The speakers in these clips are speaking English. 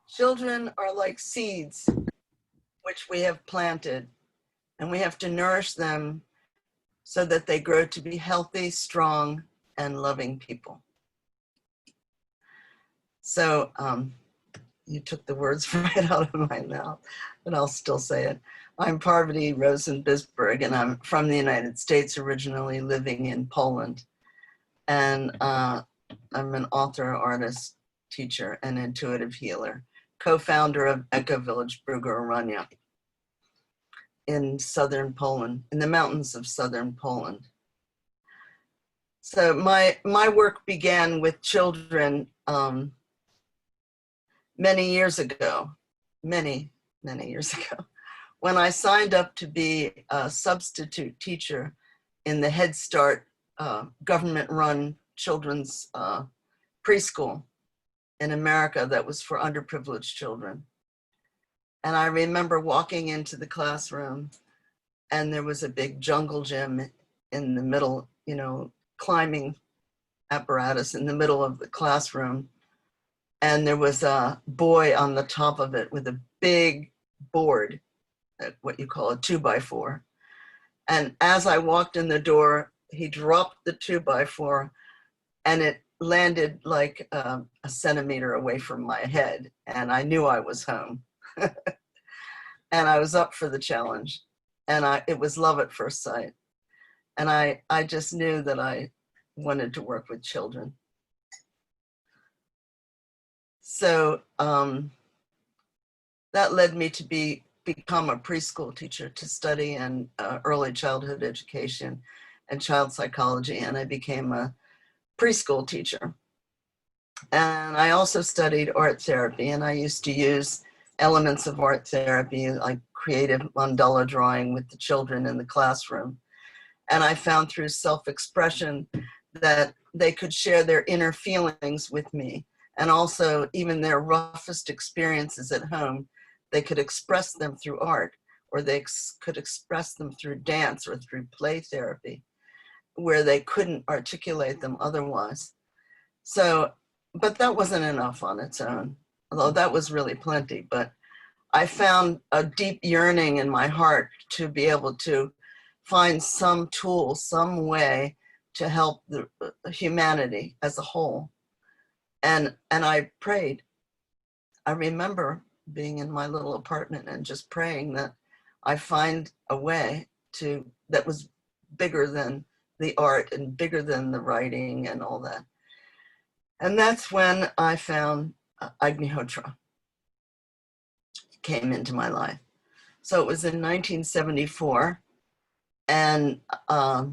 Children are like seeds which we have planted, and we have to nourish them so that they grow to be healthy, strong, and loving people. So you took the words right out of my mouth, but I'll still say it. I'm Parvati Rosen-Bisberg, and I'm from the United States, originally living in Poland. And I'm an author, artist, teacher, and intuitive healer, co-founder of Eco Village Brugorania in southern Poland, in the mountains of southern Poland. So my work began with children many years ago, many years ago, when I signed up to be a substitute teacher in the Head Start government-run children's preschool in America that was for underprivileged children. And I remember walking into the classroom, and there was a big jungle gym in the middle, you know, climbing apparatus in the middle of the classroom. And there was a boy on the top of it with a big board, what you call a 2x4. And as I walked in the door, he dropped the 2x4 and it landed like a centimeter away from my head. And I knew I was home. And I was up for the challenge. And it was love at first sight. And I just knew that I wanted to work with children. So that led me to become a preschool teacher, to study in early childhood education and child psychology, and I became a preschool teacher. And I also studied art therapy, and I used to use elements of art therapy like creative mandala drawing with the children in the classroom. And I found through self-expression that they could share their inner feelings with me, and also even their roughest experiences at home, they could express them through art, or they could express them through dance or through play therapy, where they couldn't articulate them otherwise. So, but that wasn't enough on its own, although that was really plenty. But I found a deep yearning in my heart to be able to find some tool, some way to help the humanity as a whole. And I prayed. I remember being in my little apartment and just praying that I find a way that was bigger than the art and bigger than the writing and all that. And that's when I found Agnihotra came into my life. So it was in 1974. And I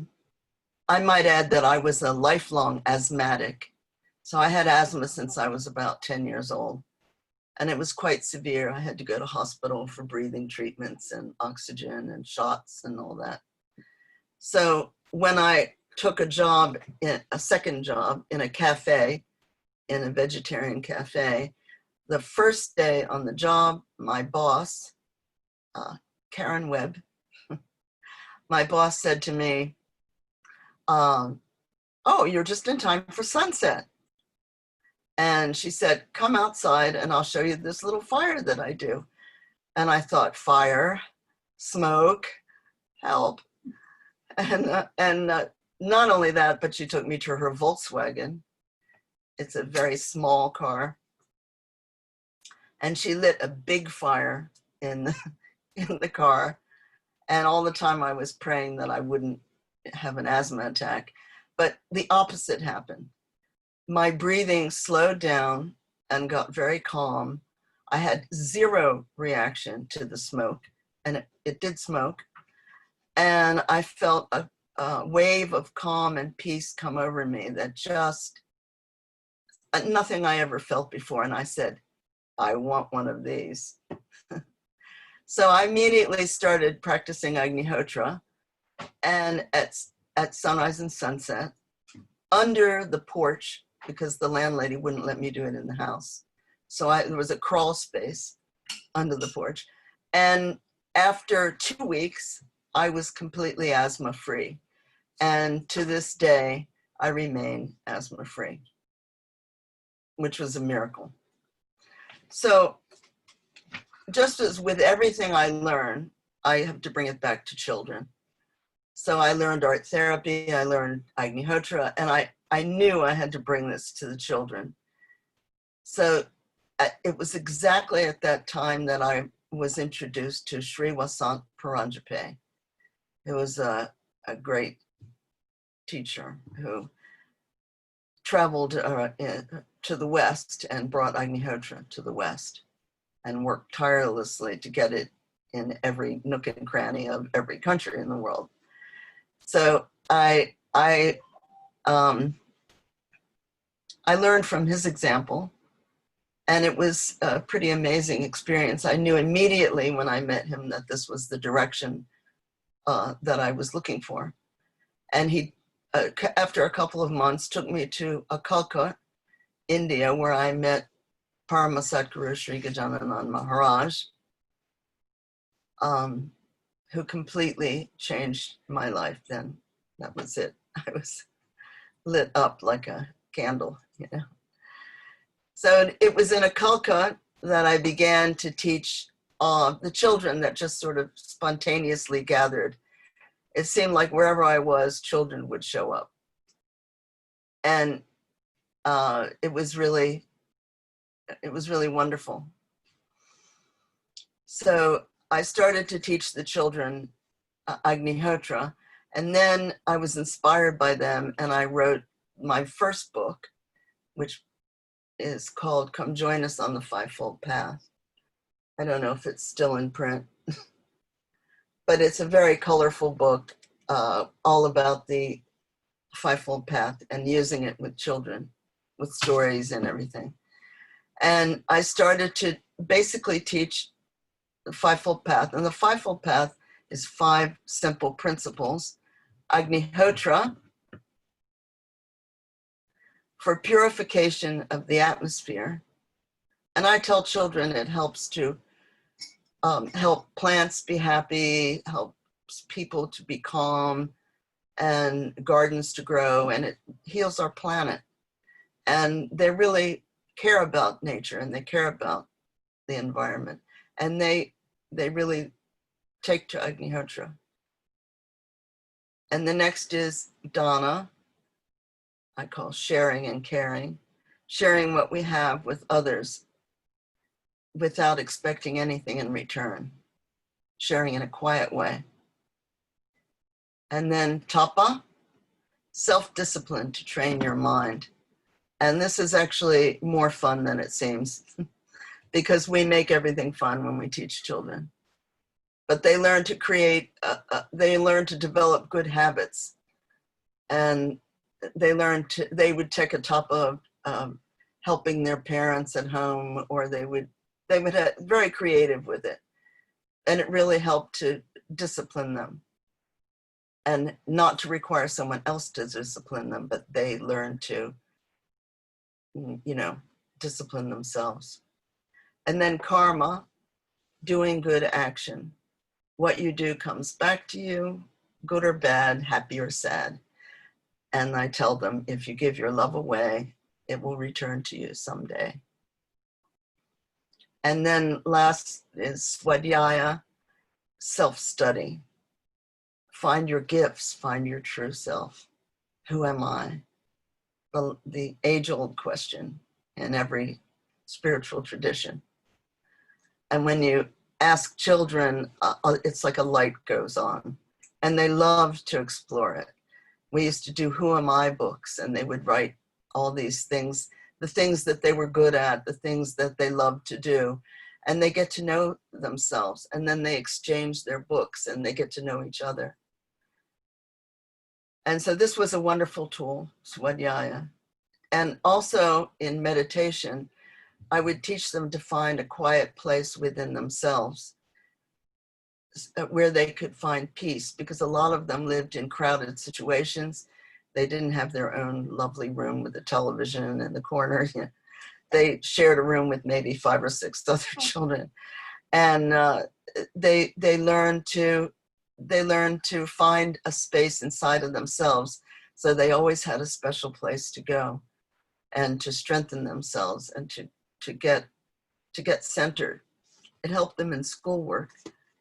might add that I was a lifelong asthmatic. So I had asthma since I was about 10 years old. And it was quite severe. I had to go to hospital for breathing treatments and oxygen and shots and all that. So when I took a second job in a cafe, in a vegetarian cafe, the first day on the job, my boss, Karen Webb, my boss said to me, oh, you're just in time for sunset. And she said, come outside and I'll show you this little fire that I do. And I thought, fire, smoke, help. And not only that, but she took me to her Volkswagen. It's a very small car. And she lit a big fire in the car. And all the time I was praying that I wouldn't have an asthma attack. But the opposite happened. My breathing slowed down and got very calm. I had zero reaction to the smoke, and it did smoke. And I felt a wave of calm and peace come over me that just, nothing I ever felt before. And I said, I want one of these. So I immediately started practicing Agnihotra, and at sunrise and sunset, under the porch, because the landlady wouldn't let me do it in the house. So there was a crawl space under the porch. And after 2 weeks, I was completely asthma-free. And to this day, I remain asthma-free, which was a miracle. So just as with everything I learn, I have to bring it back to children. So I learned art therapy, I learned Agnihotra, and I knew I had to bring this to the children. So it was exactly at that time that I was introduced to Sri Vasant Paranjape, who was a great teacher who traveled to the West and brought Agnihotra to the West and worked tirelessly to get it in every nook and cranny of every country in the world. So I learned from his example, and it was a pretty amazing experience. I knew immediately when I met him that this was the direction that I was looking for. And he, after a couple of months, took me to Calcutta, India, where I met Parama Satguru Sri Gajananand Maharaj, who completely changed my life then. That was it. I was lit up like a candle, you know. So it was in Calcutta that I began to teach the children that just sort of spontaneously gathered. It seemed like wherever I was, children would show up. And it was really wonderful. So I started to teach the children Agnihotra, and then I was inspired by them, and I wrote my first book, which is called Come Join Us on the Fivefold Path. I don't know if it's still in print, but it's a very colorful book, all about the Fivefold Path and using it with children, with stories and everything. And I started to basically teach the Fivefold Path. And the Fivefold Path is 5 simple principles. Agnihotra, for purification of the atmosphere. And I tell children it helps to help plants be happy, helps people to be calm, and gardens to grow, and it heals our planet. And they really care about nature, and they care about the environment, and they really take to Agnihotra. And the next is Dana, I call sharing and caring, sharing what we have with others without expecting anything in return, sharing in a quiet way. And then Tapa, self-discipline to train your mind. And this is actually more fun than it seems because we make everything fun when we teach children. But they learn to create, they learn to develop good habits. And they would take a Tapa of helping their parents at home, or they would have very creative with it. And it really helped to discipline them and not to require someone else to discipline them, but they learn to, you know, discipline themselves. And then karma, doing good action. What you do comes back to you, good or bad, happy or sad. And I tell them, if you give your love away, it will return to you someday. And then last is Swadhyaya, self-study. Find your gifts, find your true self. Who am I? The age-old question in every spiritual tradition. And when you ask children, it's like a light goes on, and they love to explore it. We used to do Who Am I books, and they would write all these things, the things that they were good at, the things that they loved to do, and they get to know themselves, and then they exchange their books and they get to know each other. And so this was a wonderful tool, Swadhyaya. And also in meditation, I would teach them to find a quiet place within themselves where they could find peace, because a lot of them lived in crowded situations. They didn't have their own lovely room with a television in the corner. They shared a room with maybe 5 or 6 other children. And they learned to find a space inside of themselves. So they always had a special place to go and to strengthen themselves and to get centered. It helped them in schoolwork,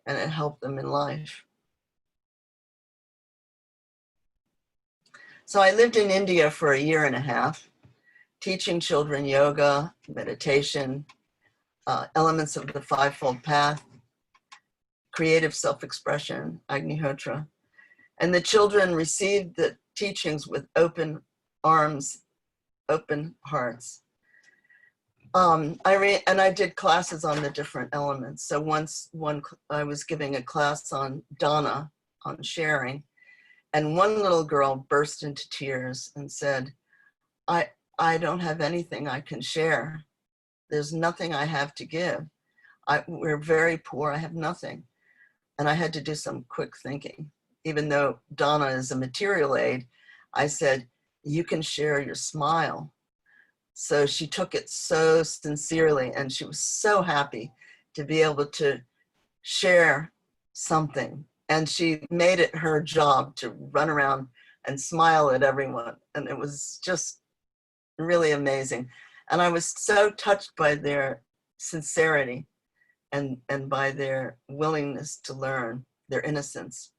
and it helped them in life. So I lived in India for 1.5 years, teaching children yoga, meditation, elements of the fivefold path, creative self-expression, Agnihotra. And the children received the teachings with open arms, open hearts. I did classes on the different elements. So I was giving a class on dana, on sharing, and one little girl burst into tears and said, I don't have anything I can share. There's nothing I have to give. We're very poor, I have nothing. And I had to do some quick thinking. Even though dana is a material aid, I said, you can share your smile. So she took it so sincerely, and she was so happy to be able to share something. And she made it her job to run around and smile at everyone. And it was just really amazing. And I was so touched by their sincerity and by their willingness to learn, their innocence.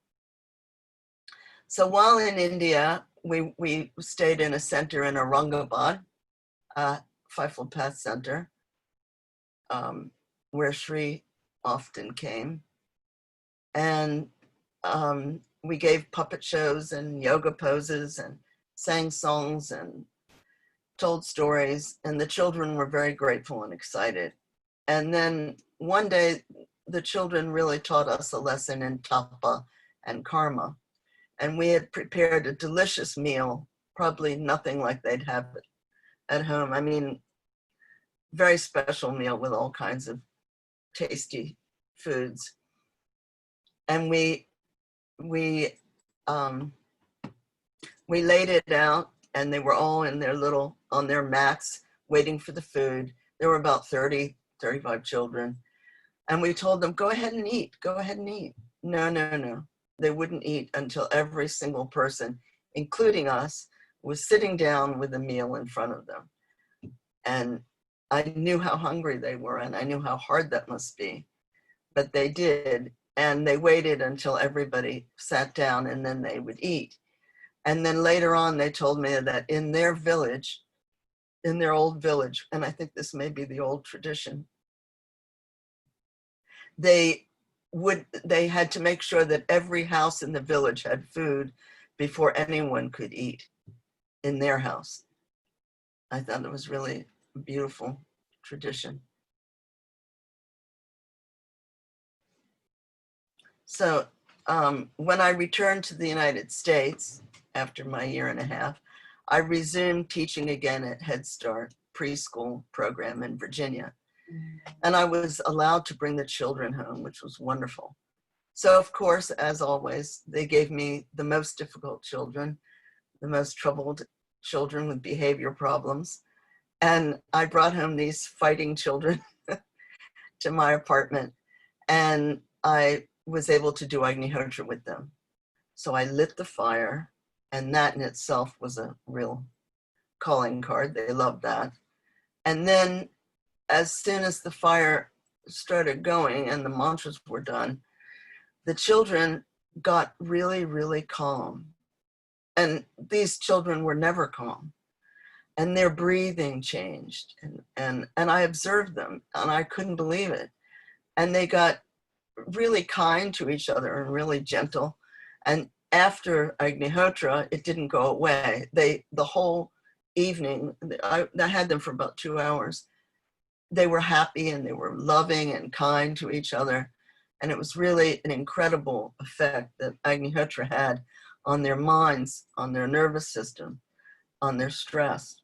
So while in India, we stayed in a center in Aurangabad, Fivefold Path Center, where Sri often came. And we gave puppet shows and yoga poses and sang songs and told stories, and the children were very grateful and excited. And then one day, the children really taught us a lesson in tapa and karma. And we had prepared a delicious meal, probably nothing like they'd have at home. I mean, very special meal with all kinds of tasty foods. And we laid it out, and they were all in on their mats waiting for the food. There were about 30, 35 children. And we told them, go ahead and eat, go ahead and eat. No. They wouldn't eat until every single person, including us, was sitting down with a meal in front of them. And I knew how hungry they were, and I knew how hard that must be. But they did, and they waited until everybody sat down, and then they would eat. And then later on, they told me that in their village, in their old village, and I think this may be the old tradition, they had to make sure that every house in the village had food before anyone could eat in their house. I thought it was really a beautiful tradition. So when I returned to the United States after my 1.5 years, I resumed teaching again at Head Start preschool program in Virginia. And I was allowed to bring the children home, which was wonderful. So of course, as always, they gave me the most difficult children, the most troubled children with behavior problems. And I brought home these fighting children to my apartment, and I was able to do Agnihotra with them. So I lit the fire, and that in itself was a real calling card. They loved that. And then as soon as the fire started going and the mantras were done, the children got really, really calm. And these children were never calm. And their breathing changed. And I observed them, and I couldn't believe it. And they got really kind to each other and really gentle. And after Agnihotra, it didn't go away. The whole evening, I had them for about 2 hours. They were happy, and they were loving and kind to each other. And it was really an incredible effect that Agnihotra had on their minds, on their nervous system, on their stress.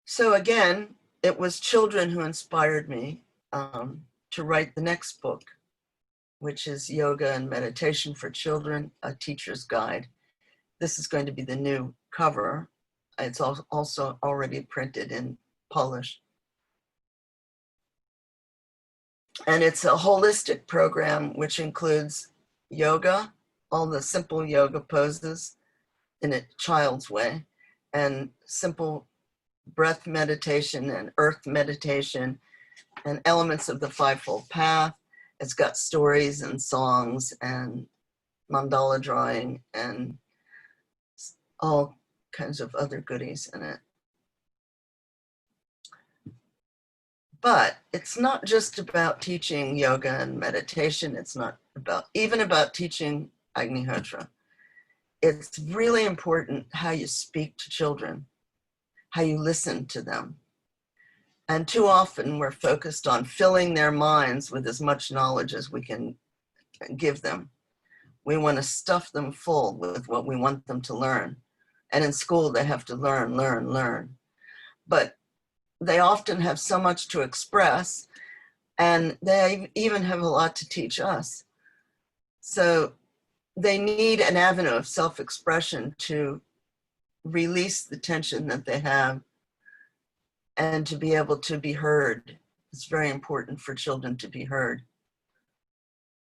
So again, it was children who inspired me to write the next book, which is Yoga and Meditation for Children, A Teacher's Guide. This is going to be the new cover. It's also already printed in Polish. And it's a holistic program which includes yoga, all the simple yoga poses in a child's way, and simple breath meditation and earth meditation and elements of the Fivefold Path. It's got stories and songs and mandala drawing and all kinds of other goodies in it. But it's not just about teaching yoga and meditation. It's not even about teaching Agnihotra. It's really important how you speak to children, how you listen to them. And too often we're focused on filling their minds with as much knowledge as we can give them. We want to stuff them full with what we want them to learn. And in school, they have to learn, learn, learn. But they often have so much to express, and they even have a lot to teach us. So they need an avenue of self-expression to release the tension that they have and to be able to be heard. It's very important for children to be heard.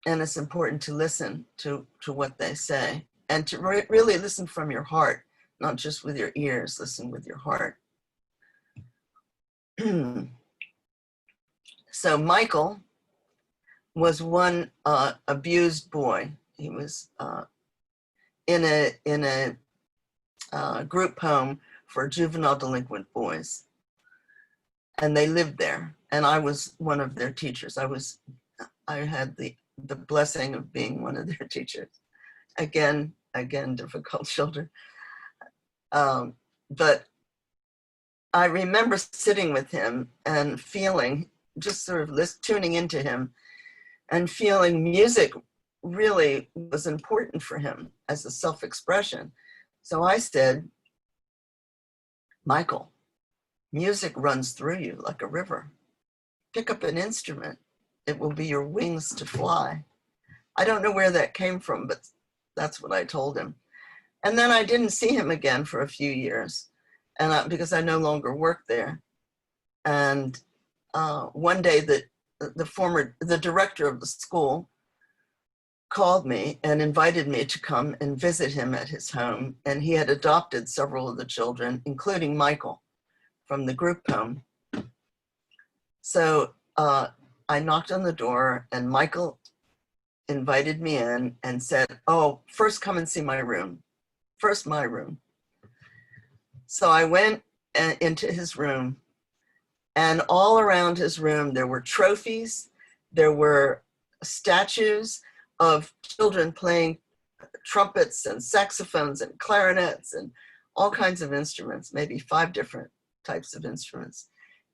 And it's important to listen to what they say and to really listen from your heart, not just with your ears, listen with your heart. So Michael was one abused boy. He was in a group home for juvenile delinquent boys, and they lived there. And I was one of their teachers. I had the blessing of being one of their teachers. Again, difficult children. But I remember sitting with him and feeling, just sort of tuning into him and feeling music really was important for him as a self-expression. So I said, Michael, music runs through you like a river. Pick up an instrument. It will be your wings to fly. I don't know where that came from, but that's what I told him. And then I didn't see him again for a few years, and because I no longer worked there. And one day the director of the school called me and invited me to come and visit him at his home. And he had adopted several of the children, including Michael, from the group home. So I knocked on the door, and Michael invited me in and said, oh, first come and see my room. First my room. So I went into his room, and all around his room, there were trophies, there were statues of children playing trumpets and saxophones and clarinets and all kinds of instruments, maybe 5 different types of instruments,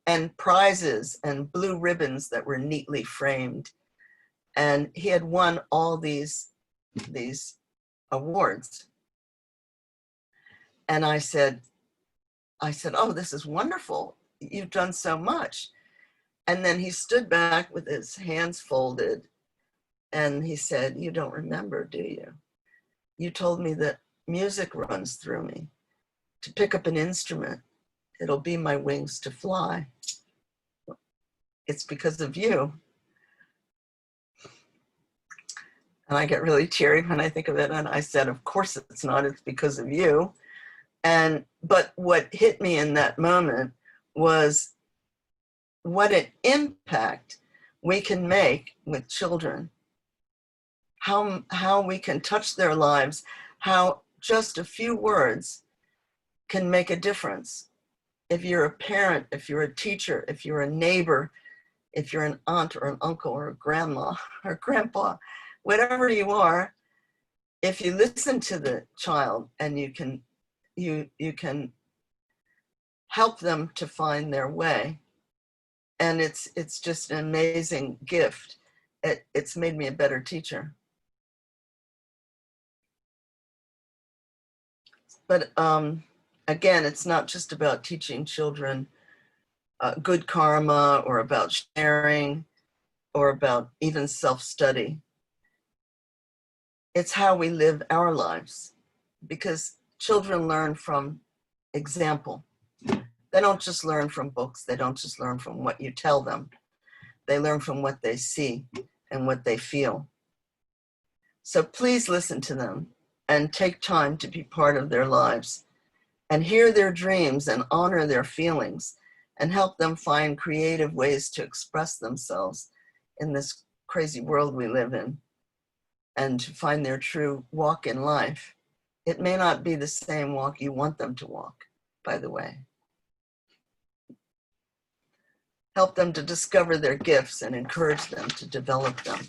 and prizes and blue ribbons that were neatly framed. And he had won all these awards. And I said, oh, this is wonderful. You've done so much. And then he stood back with his hands folded, and he said, you don't remember, do you? You told me that music runs through me. To pick up an instrument, it'll be my wings to fly. It's because of you. And I get really teary when I think of it. And I said, of course it's not, it's because of you. But what hit me in that moment was what an impact we can make with children, how we can touch their lives, how just a few words can make a difference. If you're a parent, if you're a teacher, if you're a neighbor, if you're an aunt or an uncle or a grandma or grandpa, whatever you are, if you listen to the child and you can help them to find their way. And it's just an amazing gift. It's made me a better teacher. But again, it's not just about teaching children good karma or about sharing or about even self-study. It's how we live our lives, because children learn from example. They don't just learn from books. They don't just learn from what you tell them. They learn from what they see and what they feel. So please listen to them and take time to be part of their lives and hear their dreams and honor their feelings and help them find creative ways to express themselves in this crazy world we live in, and to find their true walk in life. It may not be the same walk you want them to walk, by the way. Help them to discover their gifts and encourage them to develop them.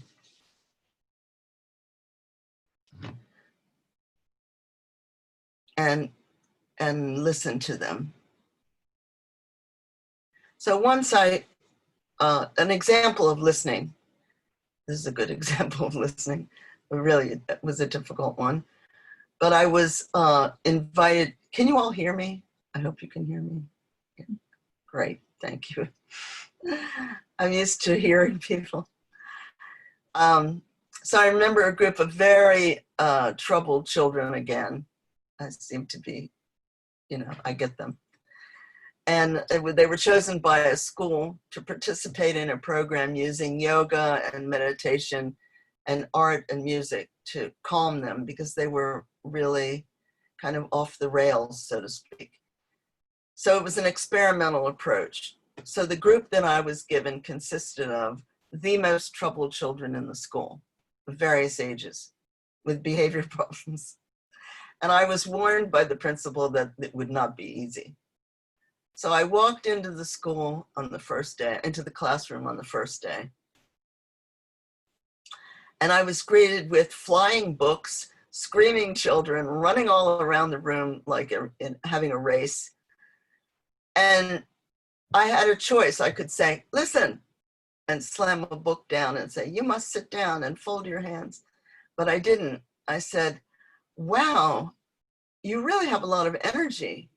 And listen to them. So once an example of listening, this is a good example of listening, but really it was a difficult one. But I was invited, can you all hear me? I hope you can hear me. Yeah. Great, thank you. I'm used to hearing people. So I remember a group of very troubled children again. I seem to be, I get them. And they were chosen by a school to participate in a program using yoga and meditation and art and music to calm them, because they were really kind of off the rails, so to speak. So it was an experimental approach. So the group that I was given consisted of the most troubled children in the school, of various ages, with behavior problems. And I was warned by the principal that it would not be easy. So I walked into the school on the first day, into the classroom on the first day. And I was greeted with flying books, screaming children, running all around the room like having a race. And I had a choice. I could say, listen, and slam a book down and say, you must sit down and fold your hands. But I didn't. I said, wow, you really have a lot of energy.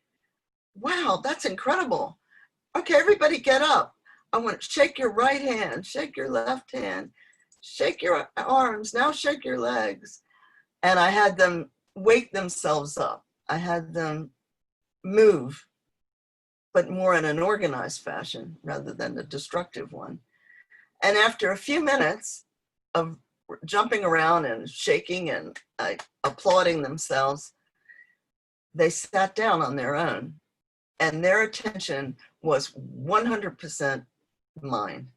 Wow, that's incredible. Okay, everybody get up. I want to shake your right hand, shake your left hand, shake your arms, now shake your legs. And I had them wake themselves up. I had them move, but more in an organized fashion rather than a destructive one. And after a few minutes of jumping around and shaking and applauding themselves, they sat down on their own. And their attention was 100% mine.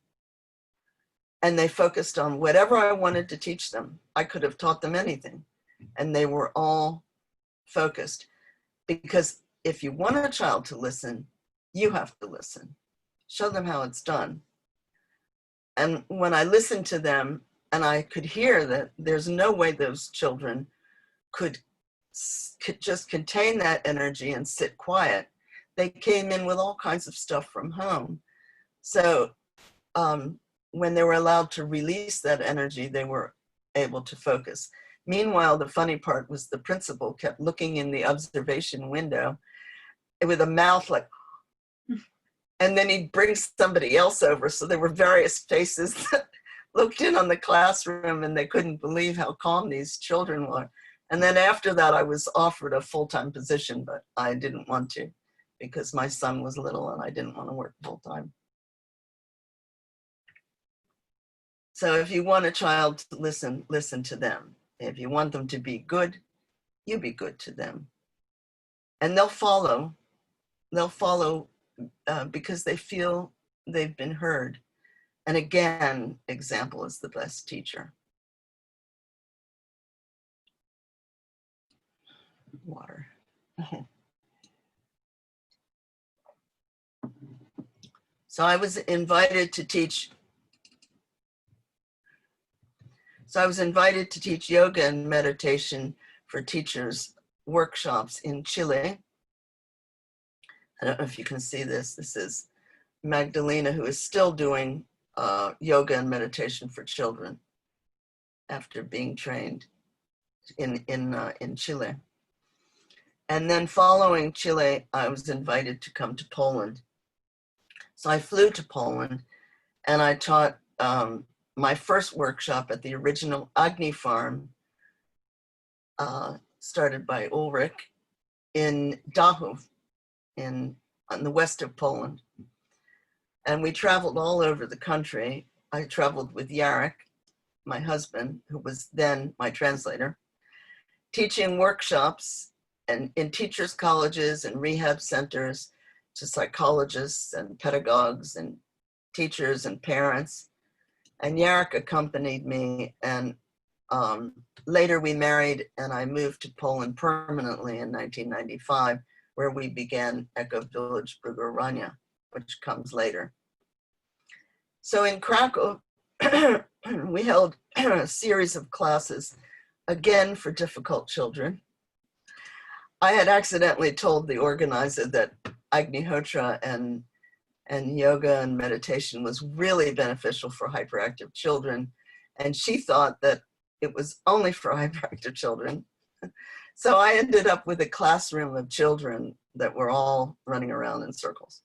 And they focused on whatever I wanted to teach them. I could have taught them anything. And they were all focused. Because if you want a child to listen, you have to listen. Show them how it's done. And when I listened to them, and I could hear that there's no way those children could just contain that energy and sit quiet. They came in with all kinds of stuff from home. So when they were allowed to release that energy, they were able to focus. Meanwhile, the funny part was the principal kept looking in the observation window with a mouth like, and then he'd bring somebody else over. So there were various faces that looked in on the classroom and they couldn't believe how calm these children were. And then after that, I was offered a full-time position, but I didn't want to, because my son was little and I didn't want to work full-time. So if you want a child to listen, listen to them. If you want them to be good, you be good to them. And they'll follow because they feel they've been heard. And again, example is the best teacher. Water. So I was invited to teach. So I was invited to teach yoga and meditation for teachers workshops in Chile. I don't know if you can see this. This is Magdalena, who is still doing yoga and meditation for children after being trained in Chile. And then following Chile, I was invited to come to Poland. So I flew to Poland and I taught my first workshop at the original Agni farm, started by Ulrich in Dachau, on the west of Poland. And we traveled all over the country. I traveled with Jarek, my husband, who was then my translator, teaching workshops and in teachers' colleges and rehab centers to psychologists and pedagogues and teachers and parents. And Jarek accompanied me, and later we married, and I moved to Poland permanently in 1995, where we began Echo Village Brugorania, which comes later. So in Krakow, we held a series of classes, again for difficult children. I had accidentally told the organizer that Agnihotra and yoga and meditation was really beneficial for hyperactive children. And she thought that it was only for hyperactive children. So I ended up with a classroom of children that were all running around in circles,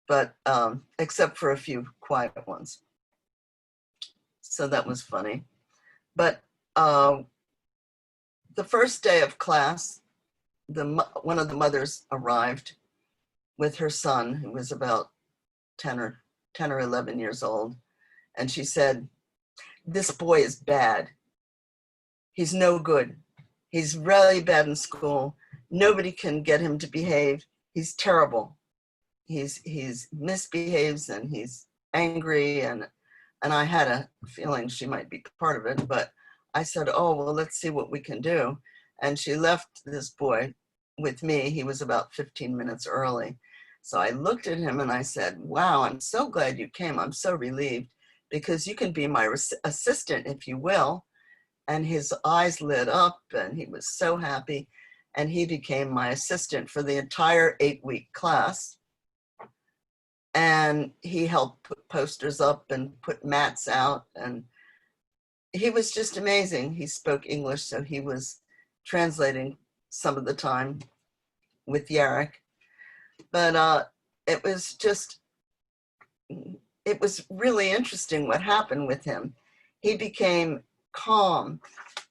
but except for a few quiet ones. So that was funny. But the first day of class, one of the mothers arrived with her son, who was about 10 or 11 years old. And she said, "This boy is bad. He's no good. He's really bad in school. Nobody can get him to behave. He's terrible. He's misbehaves and he's angry." And I had a feeling she might be part of it, but I said, "Oh, well, let's see what we can do." And she left this boy with me. He was about 15 minutes early. So I looked at him and I said, "Wow, I'm so glad you came. I'm so relieved, because you can be my assistant if you will." And his eyes lit up and he was so happy. And he became my assistant for the entire 8-week class. And he helped put posters up and put mats out. And he was just amazing. He spoke English, so he was translating some of the time with Jarek. But it was really interesting what happened with him. He became calm,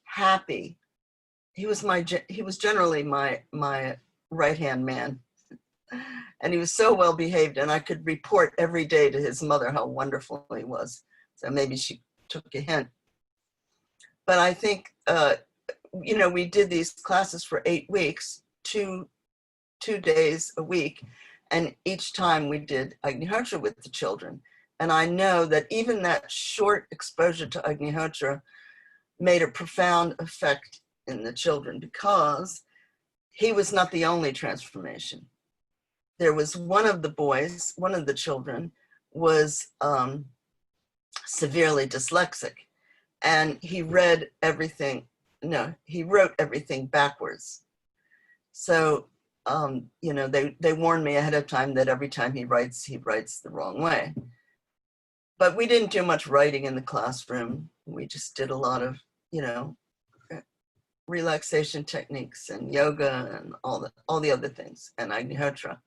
happy. He was generally my right-hand man. And he was so well behaved, and I could report every day to his mother how wonderful he was. So maybe she took a hint. But I think, we did these classes for 8 weeks, two days a week. And each time we did Agnihotra with the children. And I know that even that short exposure to Agnihotra made a profound effect in the children, because he was not the only transformation. There was one of the children was severely dyslexic, and he wrote everything backwards. So, they warned me ahead of time that every time he writes the wrong way. But we didn't do much writing in the classroom. We just did a lot of, relaxation techniques and yoga and all the other things, and Agnihotra.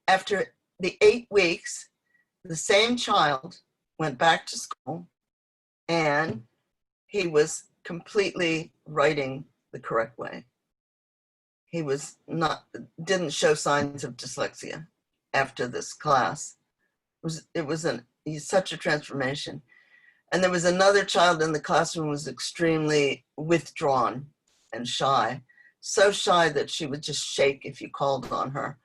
After the 8 weeks, the same child went back to school, and he was completely writing the correct way. He didn't show signs of dyslexia after this class. He's such a transformation. And there was another child in the classroom who was extremely withdrawn and shy, so shy that she would just shake if you called on her.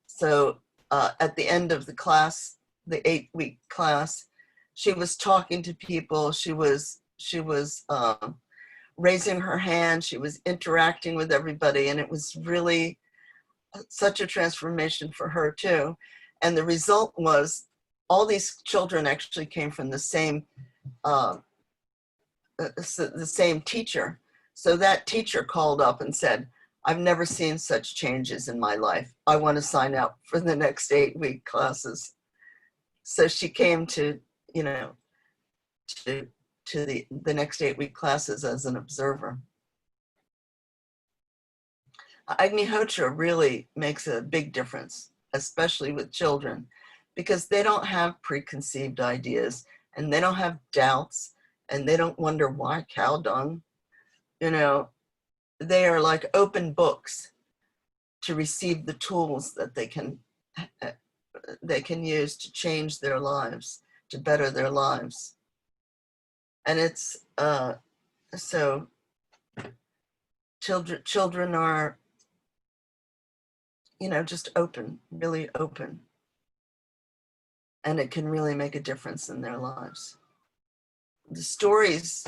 So at the end of the class, the 8-week class, she was talking to people. She was raising her hand. She was interacting with everybody. And it was really such a transformation for her too. And the result was all these children actually came from the same teacher. So that teacher called up and said, "I've never seen such changes in my life. I want to sign up for the next 8-week classes." So she came to the next 8-week classes as an observer. Agnihotra really makes a big difference, especially with children, because they don't have preconceived ideas, and they don't have doubts, and they don't wonder why cow dung. They are like open books to receive the tools that they can use to change their lives, to better their lives. And it's so children are, just open, really open. And it can really make a difference in their lives. The stories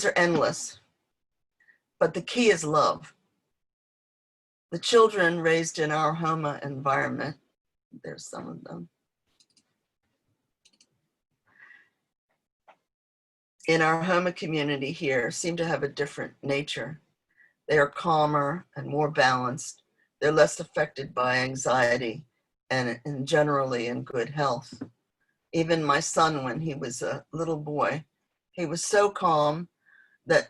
are endless, but the key is love. The children raised in our Homa environment, there's some of them, in our Homa community here seem to have a different nature. They are calmer and more balanced. They're less affected by anxiety and generally in good health. Even my son, when he was a little boy, he was so calm that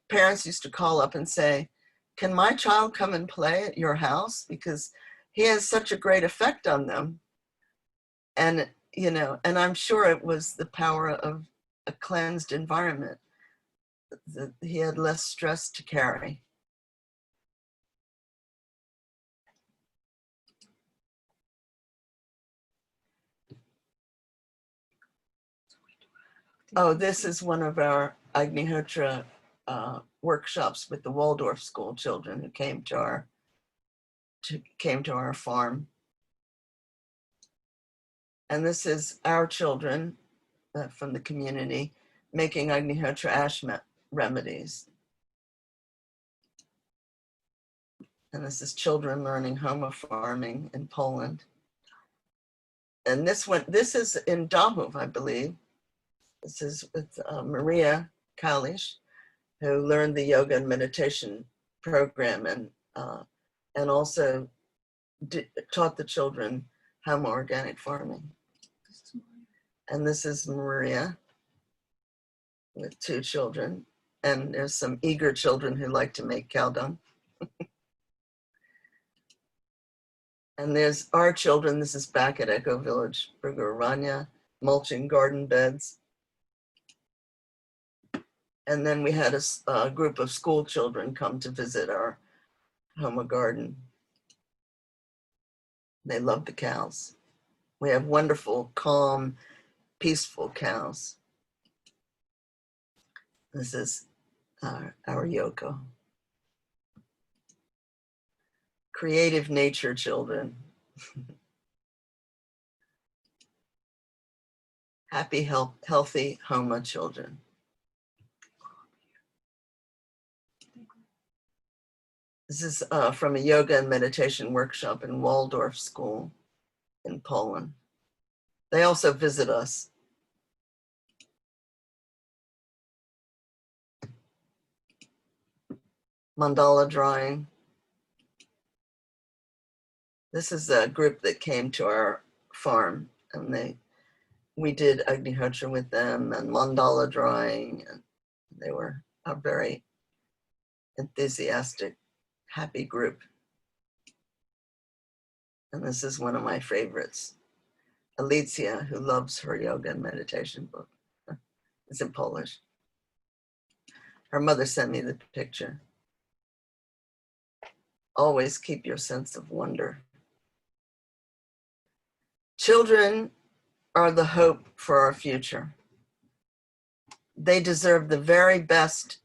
parents used to call up and say, "Can my child come and play at your house? Because he has such a great effect on them." And, and I'm sure it was the power of a cleansed environment that he had less stress to carry. Oh, this is one of our Agnihotra workshops with the Waldorf school children who came to our farm. And this is our children from the community making Agnihotra ash remedies. And this is children learning Homa farming in Poland. And this is in Dahov, I believe. This is with Maria Kalish, who learned the yoga and meditation program and also taught the children Homa organic farming. And this is Maria with 2 children. And there's some eager children who like to make cow dung. And there's our children. This is back at Eco Village, Burgeranya, mulching garden beds. And then we had a group of school children come to visit our Homa garden. They love the cows. We have wonderful, calm, peaceful cows. This is our Yoko. Creative nature children. Happy, healthy Homa children. This is from a yoga and meditation workshop in Waldorf School in Poland. They also visit us. Mandala drawing. This is a group that came to our farm, and we did Agnihotra with them and mandala drawing, and they were a very enthusiastic, happy group. And this is one of my favorites, Alicia, who loves her yoga and meditation book. It's in Polish. Her mother sent me the picture. Always keep your sense of wonder. Children are the hope for our future. They deserve the very best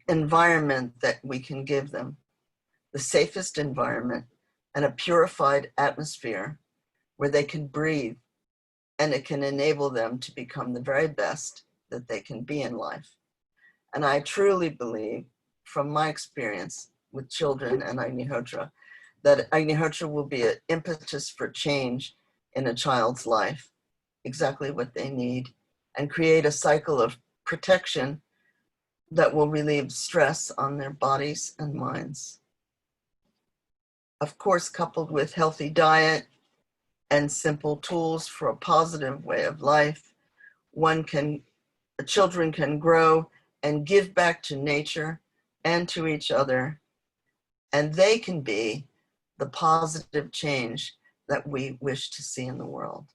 environment that we can give them, the safest environment and a purified atmosphere where they can breathe, and it can enable them to become the very best that they can be in life. And I truly believe, from my experience with children and Agnihotra, that Agnihotra will be an impetus for change in a child's life, exactly what they need, and create a cycle of protection that will relieve stress on their bodies and minds. Of course, coupled with healthy diet and simple tools for a positive way of life, children can grow and give back to nature and to each other, and they can be the positive change that we wish to see in the world.